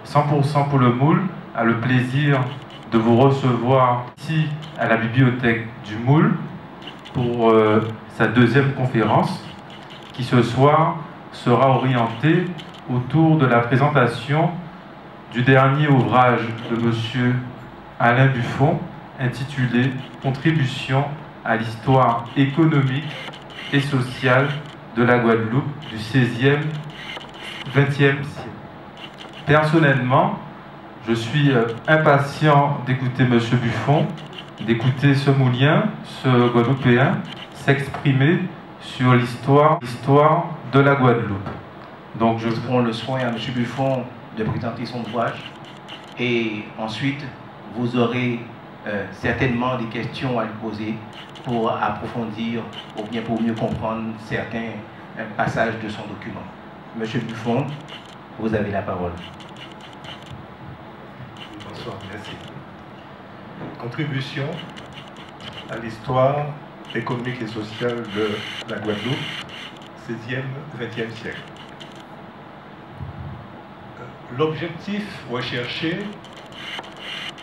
100% pour le Moule a le plaisir de vous recevoir ici à la bibliothèque du Moule pour sa deuxième conférence qui ce soir sera orientée autour de la présentation du dernier ouvrage de M. Alain Buffon intitulé « Contribution à l'histoire économique et sociale de la Guadeloupe du XVIe, XXe siècle ». Personnellement, je suis impatient d'écouter M. Buffon, d'écouter ce Moulien, ce Guadeloupéen, s'exprimer sur l'histoire de la Guadeloupe. Donc je prends le soin à M. Buffon de présenter son ouvrage et ensuite vous aurez certainement des questions à lui poser pour approfondir ou bien pour mieux comprendre certains passages de son document. M. Buffon, vous avez la parole. Bonsoir, merci. Contribution à l'histoire économique et sociale de la Guadeloupe, 16e, 20e siècle. L'objectif recherché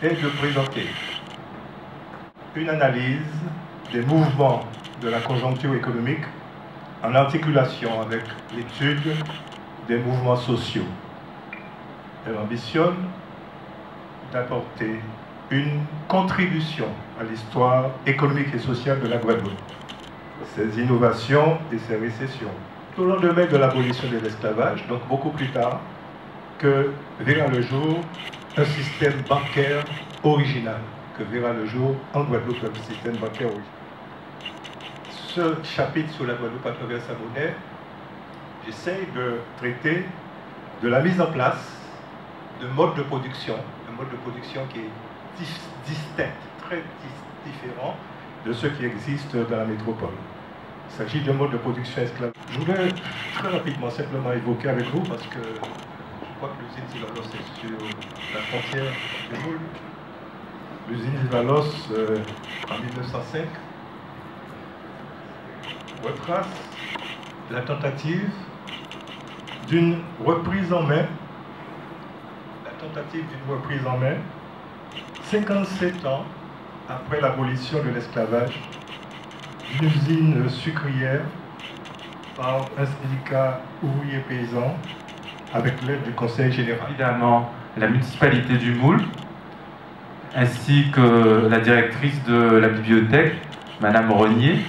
est de présenter une analyse des mouvements de la conjoncture économique en articulation avec l'étude des mouvements sociaux. Elle ambitionne d'apporter une contribution à l'histoire économique et sociale de la Guadeloupe, ses innovations et ses récessions. Au lendemain de l'abolition de l'esclavage, donc beaucoup plus tard, que verra le jour un système bancaire original, que verra le jour en Guadeloupe un système bancaire original. Ce chapitre sur la Guadeloupe à travers sa monnaie, j'essaye de traiter de la mise en place de modes de production, un mode de production qui est distinct, très différent de ceux qui existent dans la métropole. Il s'agit d'un mode de production esclave. Je voudrais très rapidement simplement évoquer avec vous, parce que je crois que l'usine Zivalos est sur la frontière du Moule. L'usine Zivalos, en 1905, retrace la tentative d'une reprise en main, 57 ans après l'abolition de l'esclavage, d'une usine sucrière par un syndicat ouvrier paysan avec l'aide du Conseil général. Évidemment, la municipalité du Moule, ainsi que la directrice de la bibliothèque, Madame Renier,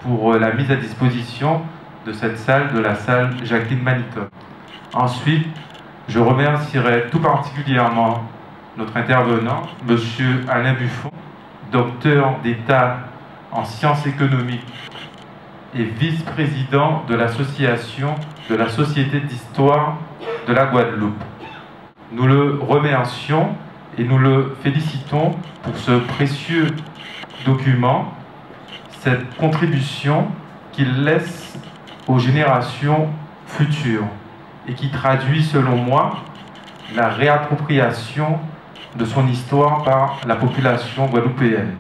pour la mise à disposition de cette salle, de la salle Jacqueline Manicom. Ensuite, je remercierai tout particulièrement notre intervenant, M. Alain Buffon, docteur d'État en sciences économiques et vice-président de l'association de la Société d'histoire de la Guadeloupe. Nous le remercions et nous le félicitons pour ce précieux document, cette contribution qu'il laisse aux générations futures et qui traduit, selon moi, la réappropriation de son histoire par la population guadeloupéenne.